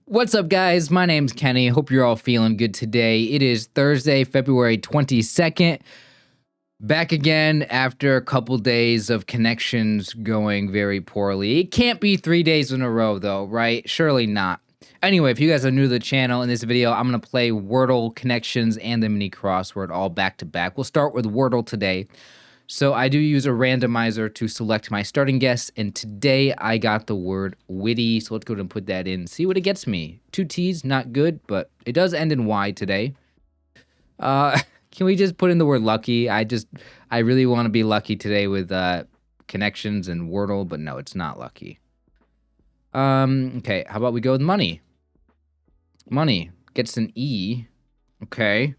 What's up, guys? My name's Kenny. Hope you're all feeling good today. It is Thursday, February 22nd. Back again after a couple days of connections going very poorly. It can't be 3 days in a row, though, right? Surely not. Anyway, if you guys are new to the channel, in this video, I'm going to play Wordle, Connections, and the mini crossword all back to back. We'll start with Wordle today. So I do use a randomizer to select my starting guess, and today I got the word witty, so let's go ahead and put that in, see what it gets me. 2 T's, not good, but it does end in Y today. Can we just put in the word lucky? I really want to be lucky today with connections and Wordle, but no, it's not lucky. Okay, how about we go with money? Money gets an E. Okay.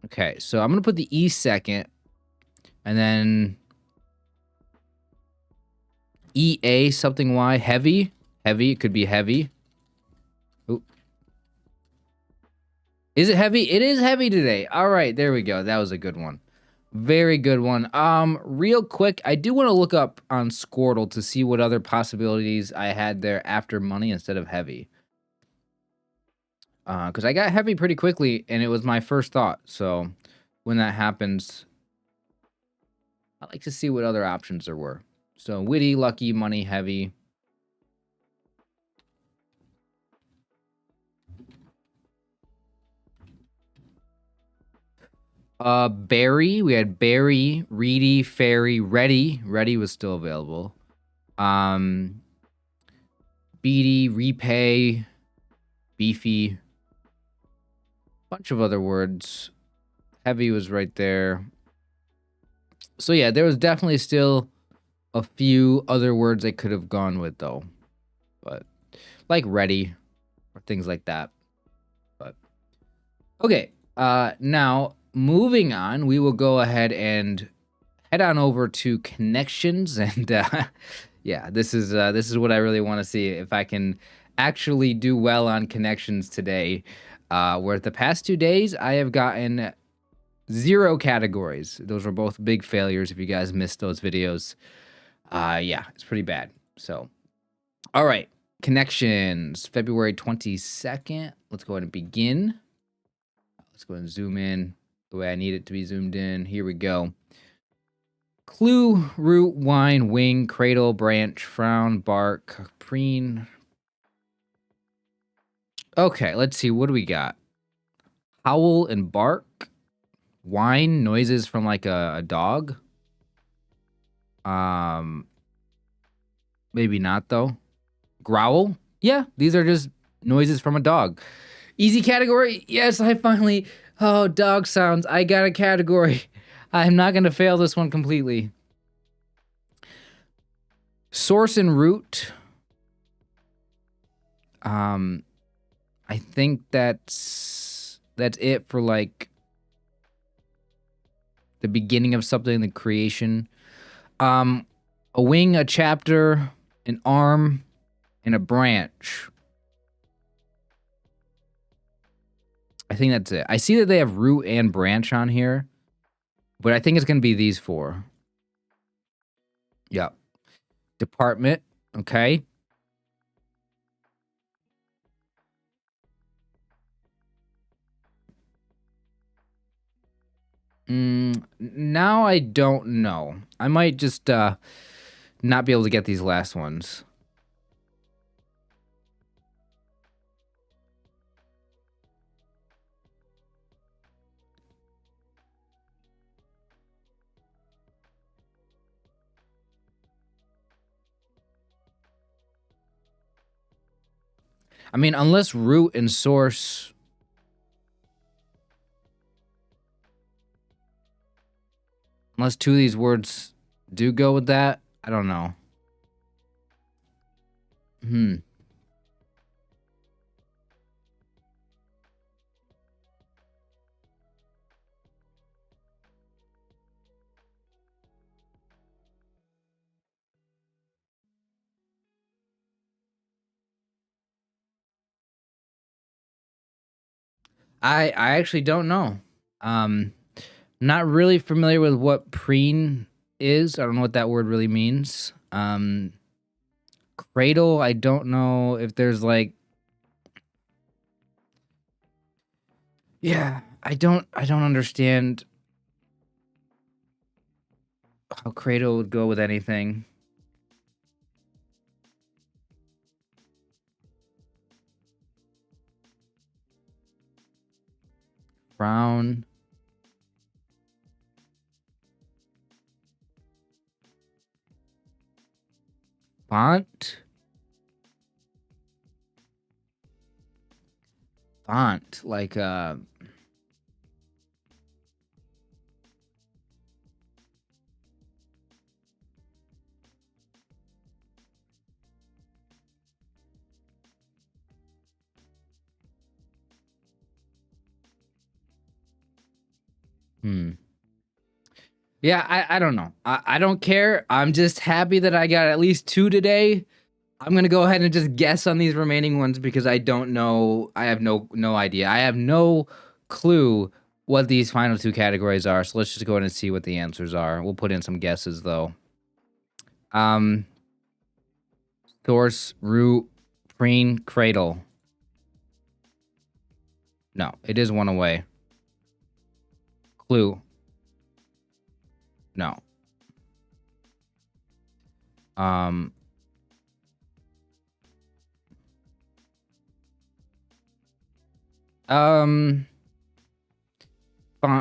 Okay, so I'm going to put the E second, and then EA something Y, heavy. Heavy, it could be heavy. Ooh. Is it heavy? It is heavy today. All right, there we go. That was a good one. Very good one. Real quick, I do want to look up on Squirtle to see what other possibilities I had there after money instead of heavy. Because I got heavy pretty quickly, and it was my first thought. So when that happens, I like to see what other options there were. So witty, lucky, money, heavy. Berry. We had berry, reedy, fairy, ready. Ready was still available. Beady, repay, beefy. Bunch of other words. Heavy was right there. So yeah, there was definitely still a few other words I could have gone with though. But like ready or things like that. But okay, now moving on, we will go ahead and head on over to connections, and yeah, this is what I really want to see, if I can actually do well on connections today. Where the past 2 days I have gotten 0 categories. Those were both big failures. If you guys missed those videos, yeah, it's pretty bad. So, all right, connections, February 22nd. Let's go ahead and begin. Let's go ahead and zoom in the way I need it to be zoomed in. Here we go. Clue, root, wine, wing, cradle, branch, frown, bark, preen. Okay, let's see. What do we got? Howl and bark. Whine, noises from like a dog. Maybe not though. Growl. Yeah, these are just noises from a dog. Easy category. Yes, I finally. Oh, dog sounds. I got a category. I'm not gonna fail this one completely. Source and root. I think that's it for like the beginning of something, the creation. A wing, a chapter, an arm, and a branch. I think that's it. I see that they have root and branch on here, but I think it's going to be these 4. Yep. Department. Okay. Now I don't know. I might just not be able to get these last ones. I mean, unless root and source. Unless 2 of these words do go with that, I don't know. I actually don't know. Not really familiar with what preen is. I don't know what that word really means. Cradle, I don't know if there's like, yeah, I don't understand how cradle would go with anything. Frown. Font. Font, like yeah, I don't know. I don't care. I'm just happy that I got at least 2 today. I'm gonna go ahead and just guess on these remaining ones because I don't know. I have no idea. I have no clue what these final 2 categories are. So let's just go ahead and see what the answers are. We'll put in some guesses though. Source, root, preen, cradle. No, it is one away. Clue. No. Font,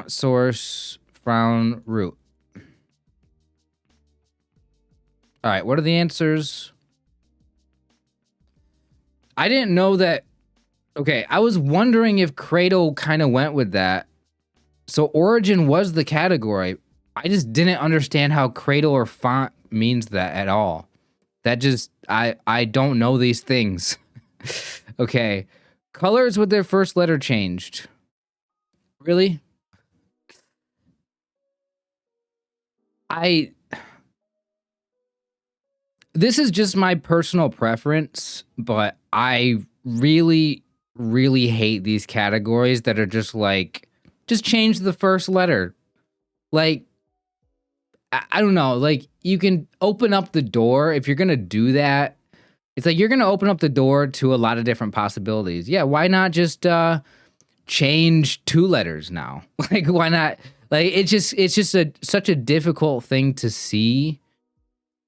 source, frown, root. All right, what are the answers? I didn't know that. Okay, I was wondering if cradle kind of went with that. So origin was the category. I just didn't understand how cradle or font means that at all. That just, I don't know these things. Okay. Colors with their first letter changed. Really? This is just my personal preference, but I really, really hate these categories that are just like, just change the first letter. Like, I don't know. Like, you can open up the door if you're going to do that. It's like you're going to open up the door to a lot of different possibilities. Yeah, why not just change 2 letters now? Like, why not? Like, it's just such a difficult thing to see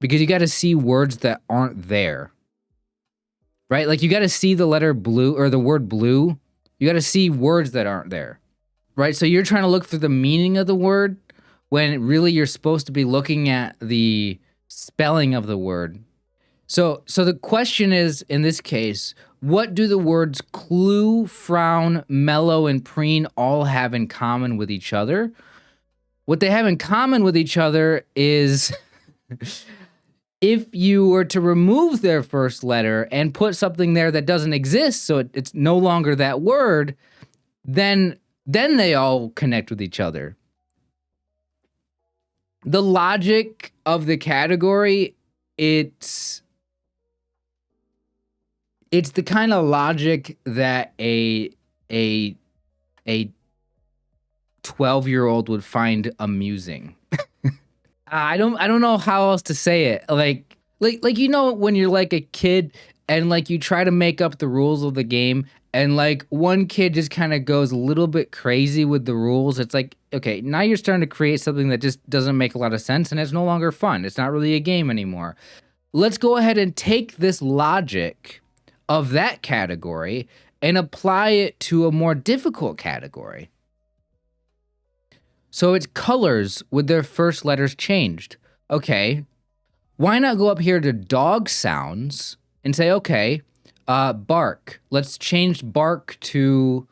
because you got to see words that aren't there. Right? Like, you got to see the letter blue or the word blue. You got to see words that aren't there. Right? So you're trying to look for the meaning of the word when really you're supposed to be looking at the spelling of the word. So the question is, in this case, what do the words clue, frown, mellow, and preen all have in common with each other? What they have in common with each other is if you were to remove their first letter and put something there that doesn't exist, so it's no longer that word, then they all connect with each other. The logic of the category, it's the kind of logic that a 12-year-old would find amusing. I don't know how else to say it. Like you know when you're like a kid and like you try to make up the rules of the game and like one kid just kind of goes a little bit crazy with the rules. It's like, okay, now you're starting to create something that just doesn't make a lot of sense and it's no longer fun. It's not really a game anymore. Let's go ahead and take this logic of that category and apply it to a more difficult category. So it's colors with their first letters changed. Okay, why not go up here to dog sounds and say, okay, bark. Let's change bark to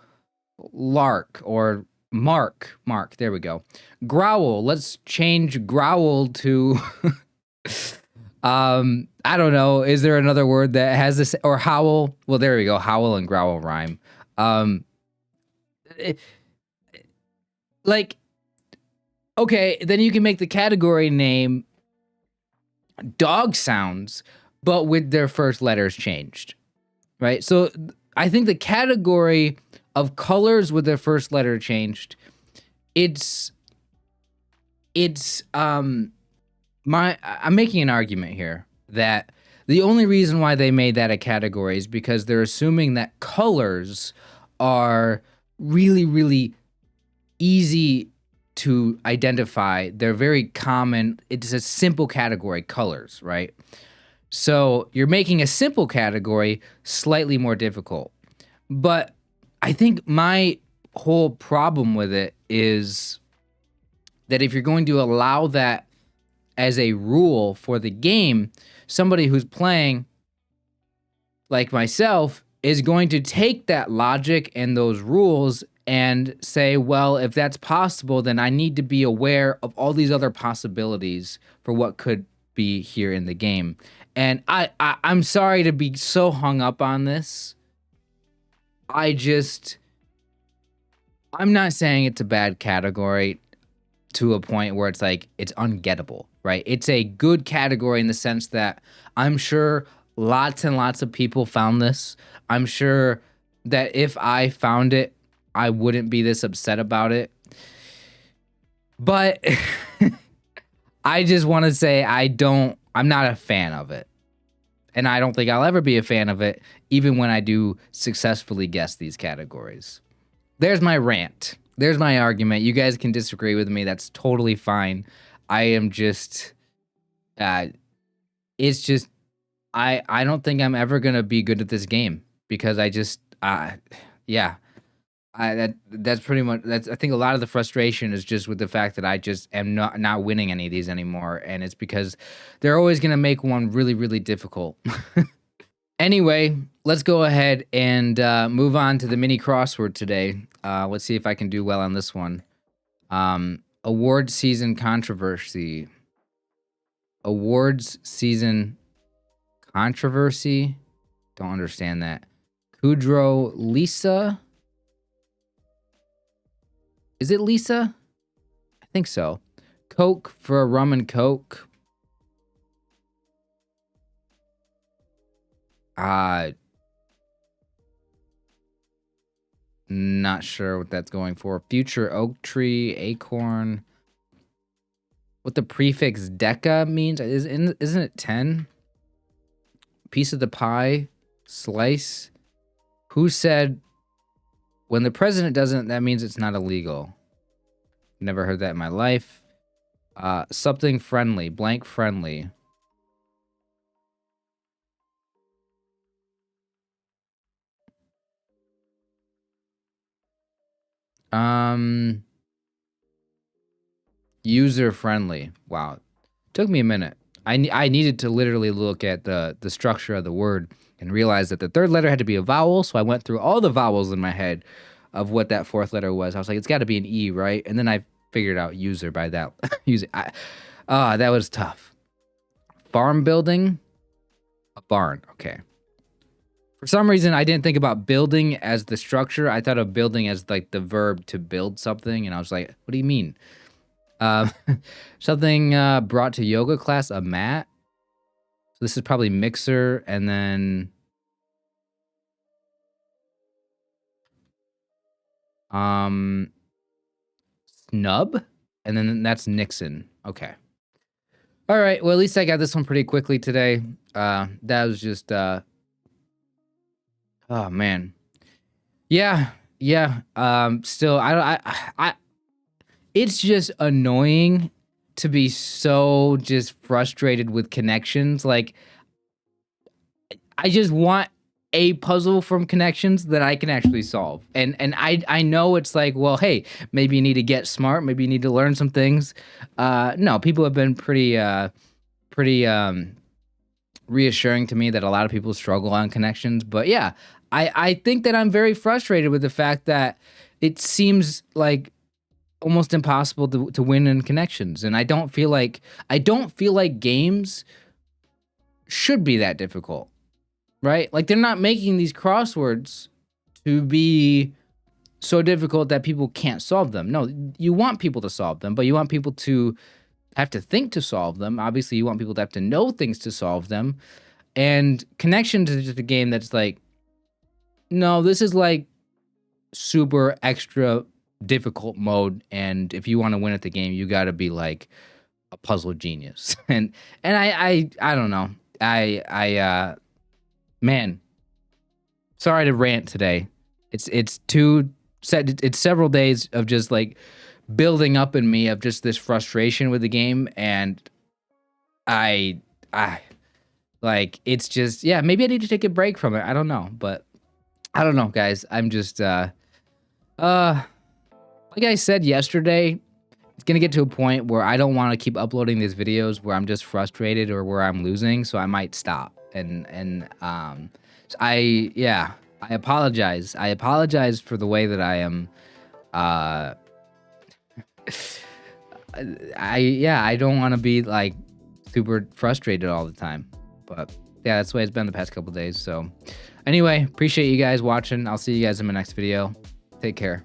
lark or mark. Mark, there we go. Growl. Let's change growl to... I don't know. Is there another word that has this? Or howl? Well, there we go. Howl and growl rhyme. Like, okay, then you can make the category name dog sounds, but with their first letters changed, right? So I think the category of colors with their first letter changed, it's I'm making an argument here that the only reason why they made that a category is because they're assuming that colors are really, really easy to identify. They're very common. It's a simple category, colors, right? So you're making a simple category slightly more difficult. But I think my whole problem with it is that if you're going to allow that as a rule for the game, somebody who's playing, like myself, is going to take that logic and those rules and say, well, if that's possible, then I need to be aware of all these other possibilities for what could be here in the game. And I'm sorry to be so hung up on this. I'm not saying it's a bad category to a point where it's like it's ungettable, right? It's a good category in the sense that I'm sure lots and lots of people found this. I'm sure that if I found it, I wouldn't be this upset about it. But I just want to say I'm not a fan of it. And I don't think I'll ever be a fan of it, even when I do successfully guess these categories. There's my rant. There's my argument. You guys can disagree with me. That's totally fine. I am just, it's just, I don't think I'm ever going to be good at this game because yeah. That's pretty much, I think a lot of the frustration is just with the fact that I just am not winning any of these anymore. And it's because they're always going to make one really, really difficult. Anyway, let's go ahead and move on to the mini crossword today. Let's see if I can do well on this one. Award season controversy. Awards season controversy? Don't understand that. Kudrow Lisa? Is it Lisa? I think so. Coke for a rum and Coke. Not sure what that's going for. Future oak tree, acorn. What the prefix deca means? Isn't it 10? Piece of the pie, slice. Who said when the president doesn't, that means it's not illegal? Never heard that in my life. Something friendly, blank friendly. User friendly. Wow. Took me a minute. I needed to literally look at the structure of the word and realize that the third letter had to be a vowel, so I went through all the vowels in my head of what that fourth letter was. I was like, it's got to be an E, right? And then I figured out user by that. User. That was tough. Farm building. A barn. Okay. For some reason, I didn't think about building as the structure. I thought of building as like the verb to build something, and I was like, what do you mean? Something brought to yoga class, a mat. So this is probably mixer, and then snub, and then that's Nixon. Okay. All right. Well, at least I got this one pretty quickly today. That was just oh man. Yeah. Still, I it's just annoying to be so just frustrated with connections. Like, I just want a puzzle from connections that I can actually solve. And I know it's like, well, hey, maybe you need to get smart. Maybe you need to learn some things. No, people have been pretty reassuring to me that a lot of people struggle on connections. But yeah, I think that I'm very frustrated with the fact that it seems like almost impossible to win in connections. And I don't feel like games should be that difficult, right? Like, they're not making these crosswords to be so difficult that people can't solve them. No, you want people to solve them, but you want people to have to think to solve them. Obviously, you want people to have to know things to solve them. And connections is just a game that's like, no, this is like super extra difficult mode, and if you want to win at the game, you got to be like a puzzle genius. And I don't know. Man, sorry to rant today. It's several days of just like building up in me of just this frustration with the game, and I like, it's just, yeah, maybe I need to take a break from it. I don't know, but I don't know, guys. I'm just like I said yesterday, it's gonna get to a point where I don't want to keep uploading these videos where I'm just frustrated or where I'm losing, so I might stop. And so I apologize. I apologize for the way that I am. I don't want to be like super frustrated all the time, but yeah, that's the way it's been the past couple days. So anyway, appreciate you guys watching. I'll see you guys in my next video. Take care.